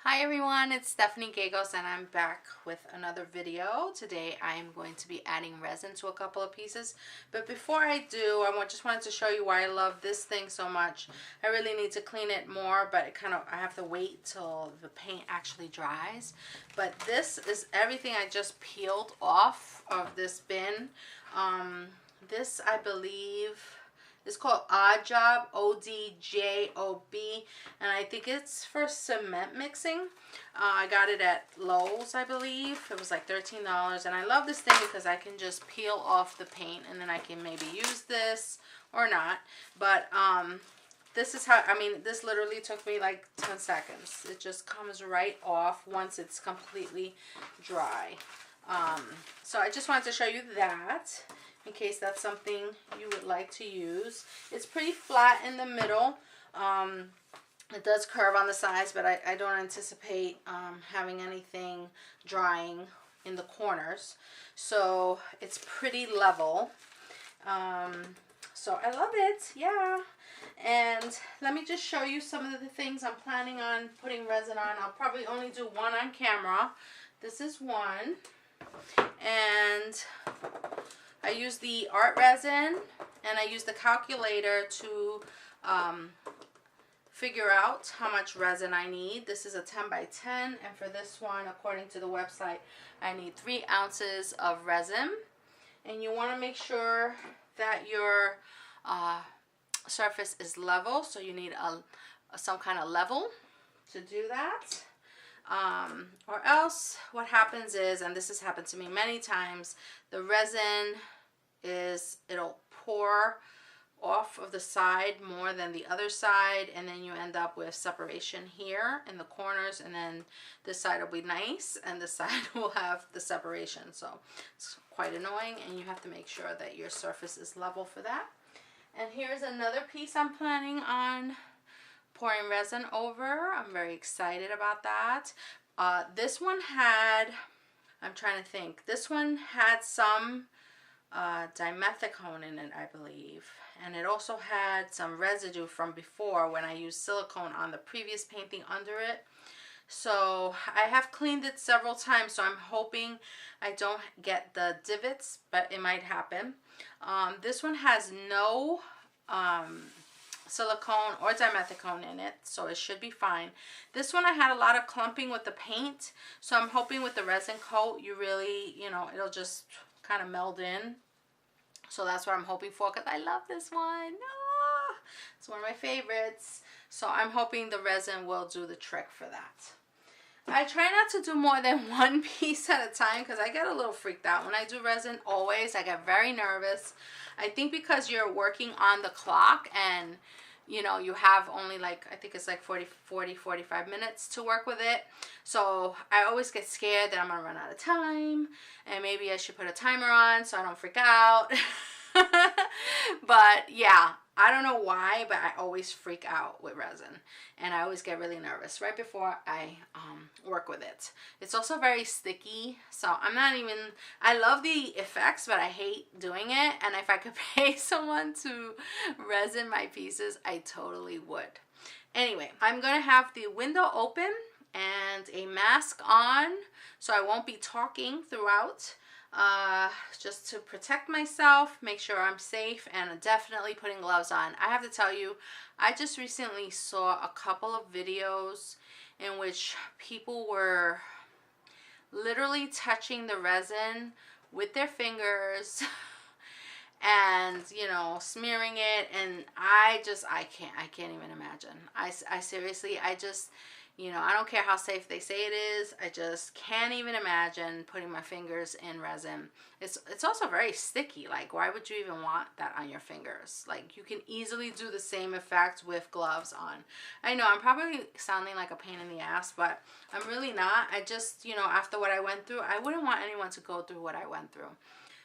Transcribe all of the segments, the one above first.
Hi everyone, it's Stephanie Gagos and I'm back with another video. Today I am going to be adding resin to a couple of pieces. But before I do, just wanted to show you why I love this thing so much. I really need to clean it more, but I have to wait till the paint actually dries. But this is everything I just peeled off of this bin. This I believe it's called Odd Job, ODJOB, and I think it's for cement mixing. I got it at Lowe's, I believe. It was like $13, and I love this thing because I can just peel off the paint, and then I can maybe use this or not. But this is how, this literally took me like 10 seconds. It just comes right off once it's completely dry. So I just wanted to show you that, in case that's something you would like to use. It's pretty flat in the middle. It does curve on the sides, but I don't anticipate having anything drying in the corners. So it's pretty level. So I love it, yeah. And let me just show you some of the things I'm planning on putting resin on. I'll probably only do one on camera. This is one. And I use the art resin, and I use the calculator to figure out how much resin I need. This is a 10 by 10, and for this one, according to the website, I need 3 ounces of resin. And you want to make sure that your surface is level, so you need some kind of level to do that. Or else what happens is, and this has happened to me many times, the resin it'll pour off of the side more than the other side, and then you end up with separation here in the corners, and then this side will be nice and this side will have the separation. So it's quite annoying, and you have to make sure that your surface is level for that. And here's another piece I'm planning on pouring resin over. I'm very excited about that. This one had, I'm trying to think, this one had some dimethicone in it, I believe. And it also had some residue from before when I used silicone on the previous painting under it. So I have cleaned it several times, so I'm hoping I don't get the divots, but it might happen. This one has no silicone or dimethicone in it, so it should be fine. This one I had a lot of clumping with the paint, so I'm hoping with the resin coat you really, it'll just kind of meld in. So that's what I'm hoping for, because I love this one. Ah, it's one of my favorites. So I'm hoping the resin will do the trick for that. I try not to do more than one piece at a time because I get a little freaked out. When I do resin, always, I get very nervous. I think because you're working on the clock and, you have only like, I think it's like 45 minutes to work with it. So I always get scared that I'm going to run out of time. And maybe I should put a timer on so I don't freak out. But yeah, I don't know why, but I always freak out with resin, and I always get really nervous right before I work with it. It's also very sticky, so I love the effects, but I hate doing it. And if I could pay someone to resin my pieces, I totally would. Anyway, I'm gonna have the window open and a mask on, so I won't be talking throughout. Just to protect myself, make sure I'm safe, and definitely putting gloves on. I have to tell you, I just recently saw a couple of videos in which people were literally touching the resin with their fingers and smearing it, and I can't even imagine. I seriously, I don't care how safe they say it is. I just can't even imagine putting my fingers in resin. It's also very sticky. Like, why would you even want that on your fingers? Like, you can easily do the same effect with gloves on. I know I'm probably sounding like a pain in the ass, but I'm really not. I just, after what I went through, I wouldn't want anyone to go through what I went through.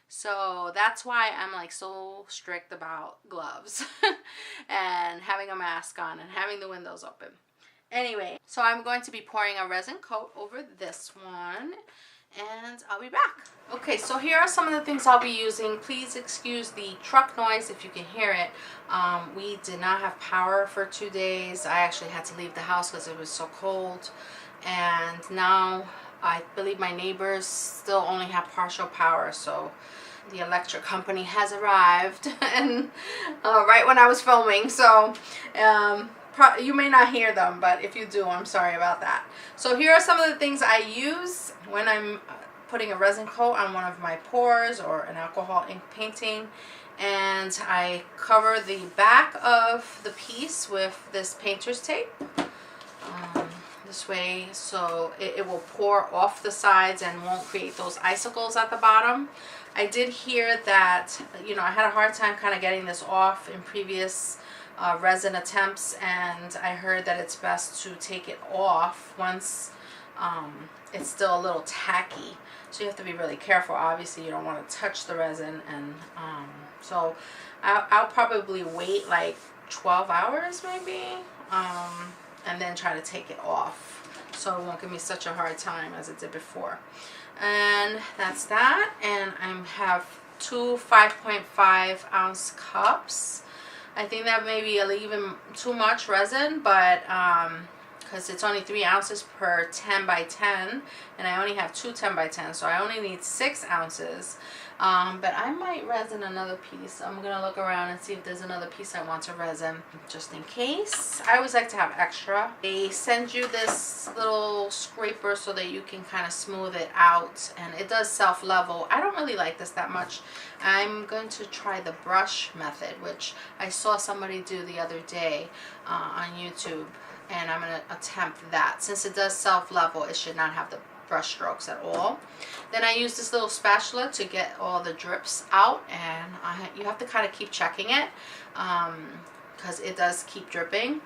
So that's why I'm like so strict about gloves and having a mask on and having the windows open. Anyway, so I'm going to be pouring a resin coat over this one, and I'll be back. Okay, so here are some of the things I'll be using. Please excuse the truck noise if you can hear it. We did not have power for 2 days. I actually had to leave the house because it was so cold, and now I believe my neighbors still only have partial power, so the electric company has arrived and right when I was filming, so you may not hear them, but if you do, I'm sorry about that. So here are some of the things I use when I'm putting a resin coat on one of my pours or an alcohol ink painting. And I cover the back of the piece with this painter's tape. This way, so it will pour off the sides and won't create those icicles at the bottom. I did hear that, you know, I had a hard time kind of getting this off in previous resin attempts, and I heard that it's best to take it off once it's still a little tacky. So you have to be really careful. Obviously, you don't want to touch the resin, and so I'll probably wait like 12 hours maybe. And then try to take it off so it won't give me such a hard time as it did before. And that's that. And I have 2 5.5 ounce cups. I think that may be even too much resin, but because it's only 3 ounces per 10 by 10, and I only have 2 10 by 10, so I only need 6 ounces. But I might resin another piece. I'm gonna look around and see if there's another piece I want to resin, just in case. I always like to have extra. They send you this little scraper so that you can kind of smooth it out, and it does self-level. I don't really like this that much. I'm going to try the brush method, which I saw somebody do the other day on YouTube, and I'm gonna attempt that. Since it does self-level, it should not have the brush strokes at all. Then I use this little spatula to get all the drips out, and you have to kind of keep checking it because it does keep dripping.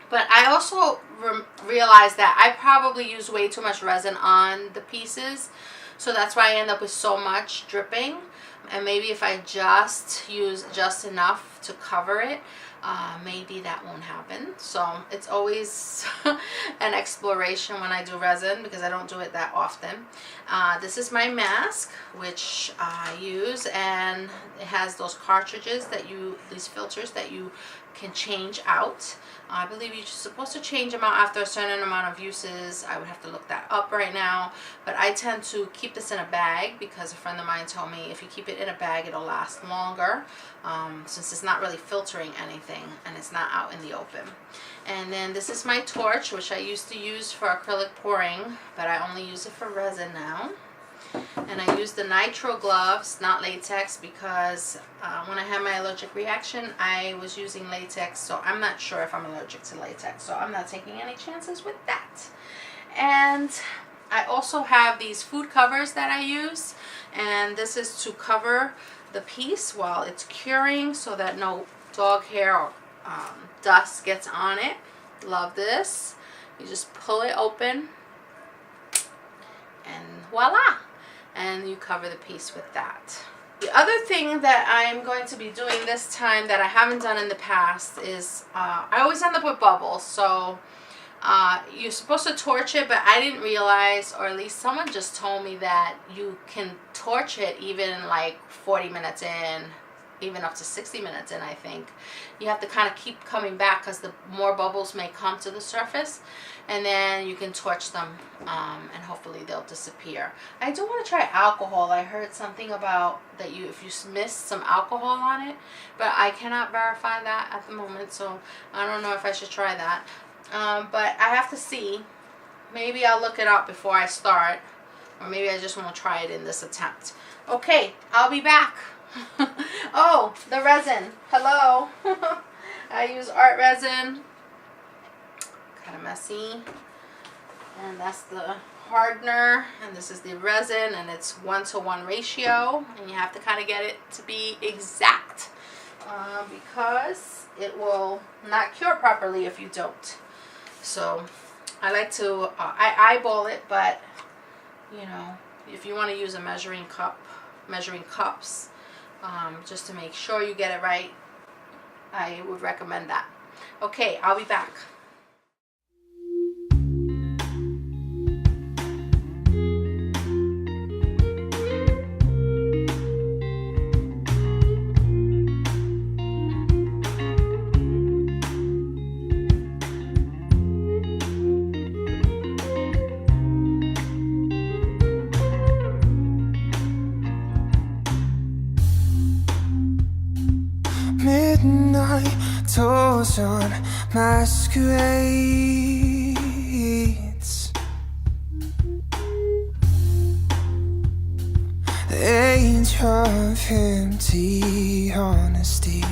But I also realized that I probably use way too much resin on the pieces, so that's why I end up with so much dripping. And maybe if I just use just enough to cover it, maybe that won't happen. So it's always an exploration when I do resin, because I don't do it that often. This is my mask, which I use, and it has those cartridges that these filters that you can change out. I believe you're supposed to change them out after a certain amount of uses. I would have to look that up right now, but I tend to keep this in a bag because a friend of mine told me if you keep it in a bag, it'll last longer, since it's not really filtering anything and it's not out in the open. And then this is my torch, which I used to use for acrylic pouring, but I only use it for resin now. And I use the nitro gloves, not latex, because when I had my allergic reaction, I was using latex, so I'm not sure if I'm allergic to latex, so I'm not taking any chances with that. And I also have these food covers that I use, and this is to cover the piece while it's curing so that no dog hair or dust gets on it. Love this. You just pull it open, and voila! And you cover the piece with that. The other thing that I'm going to be doing this time that I haven't done in the past is I always end up with bubbles. So you're supposed to torch it, but I didn't realize, or at least someone just told me, that you can torch it even like 40 minutes in, even up to 60 minutes in, I think. You have to kind of keep coming back because the more bubbles may come to the surface, and then you can torch them and hopefully they'll disappear. I do want to try alcohol. I heard something about that if you miss some alcohol on it, but I cannot verify that at the moment, so I don't know if I should try that. But I have to see. Maybe I'll look it up before I start, or maybe I just want to try it in this attempt. Okay, I'll be back. Oh, the resin. Hello. I use art resin. Kind of messy. And that's the hardner, and this is the resin, and it's 1-to-1 ratio, and you have to kind of get it to be exact because it will not cure properly if you don't. So I like to I eyeball it, but you know, if you want to use a measuring cups, just to make sure you get it right, I would recommend that. Okay, I'll be back. puts on masquerades. The age of empty honesty.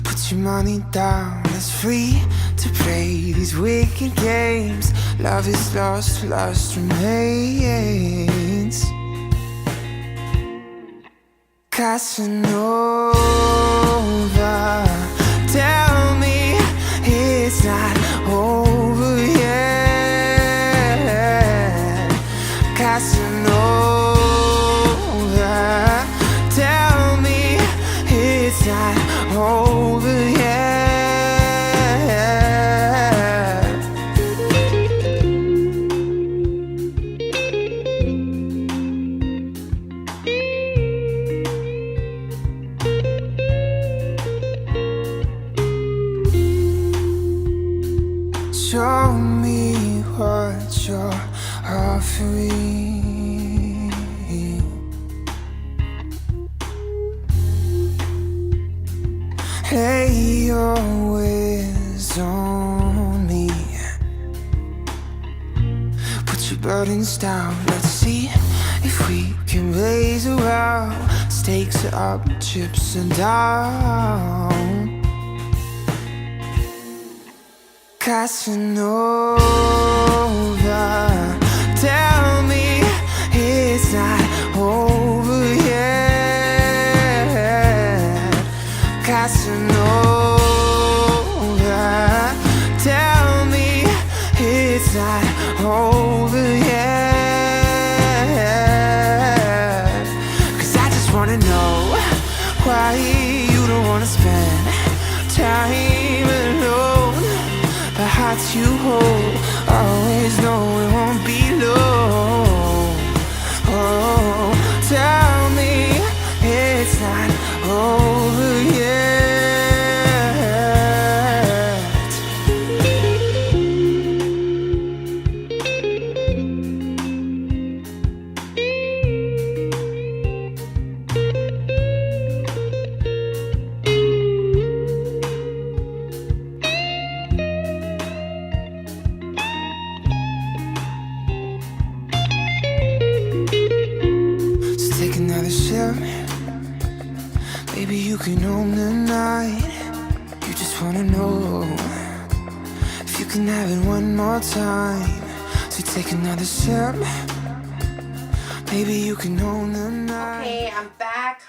Put your money down, it's free to play these wicked games. Love is lost, lust remains. Casanova, tell me it's not over yet. Casanova, tell me it's not over yet. Show me what you're offering. Lay your wares on me. Put your burdens down. Let's see if we can raise a row. Stakes are up, chips are down. Casanova, tell me it's not over yet. Casanova, tell me it's not over yet. 'Cause I just wanna know why you don't wanna spend time alone. The hearts you hold, always know it won't be long. Oh, tell me it's not over yet. Take another sip. Maybe you can own the night. You just wanna know if you can have it one more time. So take another sip. Maybe you can own the night. Okay, I'm back.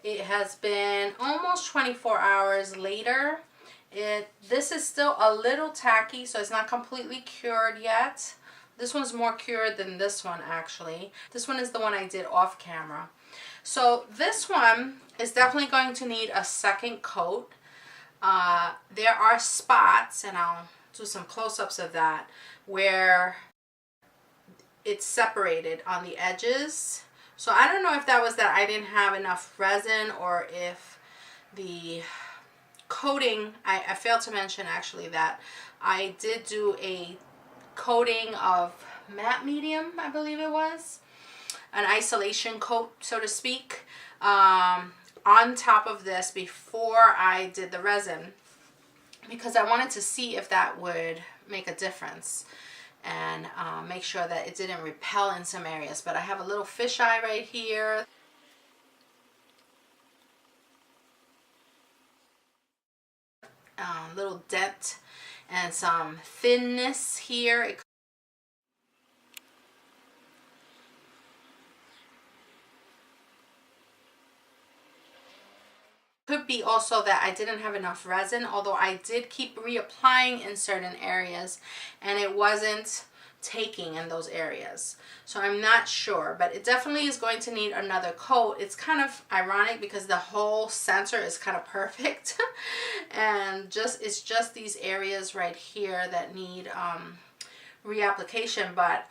It has been almost 24 hours later. This is still a little tacky, so it's not completely cured yet. This one's more cured than this one, actually. This one is the one I did off camera. So this one is definitely going to need a second coat. There are spots, and I'll do some close-ups of that, where it's separated on the edges. So I don't know if that was that I didn't have enough resin, or if the coating, I failed to mention actually that I did do a coating of matte medium, I believe it was, an isolation coat, so to speak, on top of this before I did the resin, because I wanted to see if that would make a difference and make sure that it didn't repel in some areas. But I have a little fisheye right here. Little dent and some thinness here. It could be also that I didn't have enough resin, although I did keep reapplying in certain areas and it wasn't taking in those areas. So I'm not sure, but it definitely is going to need another coat. It's kind of ironic because the whole center is kind of perfect and it's just these areas right here that need reapplication. But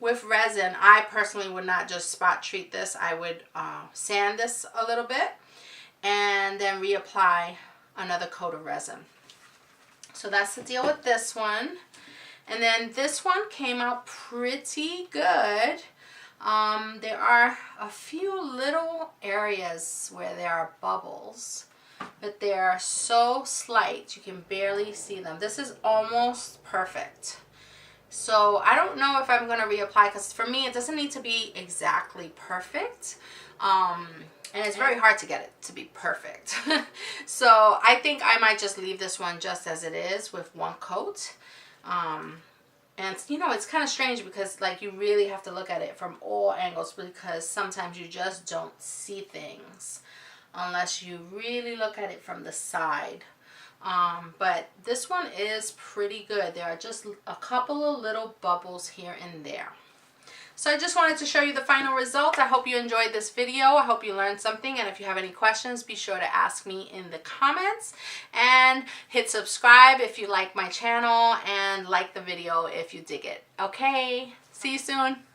with resin, I personally would not just spot treat this. I would sand this a little bit and then reapply another coat of resin. So that's the deal with this one. And then this one came out pretty good. There are a few little areas where there are bubbles. but they're so slight you can barely see them. This is almost perfect. So I don't know if I'm going to reapply, because for me it doesn't need to be exactly perfect. And it's very hard to get it to be perfect. So I think I might just leave this one just as it is with one coat. And you know, it's kind of strange because like you really have to look at it from all angles, because sometimes you just don't see things unless you really look at it from the side. But this one is pretty good. There are just a couple of little bubbles here and there. So I just wanted to show you the final result. I hope you enjoyed this video. I hope you learned something. And if you have any questions, be sure to ask me in the comments. And hit subscribe if you like my channel. And like the video if you dig it. Okay, see you soon.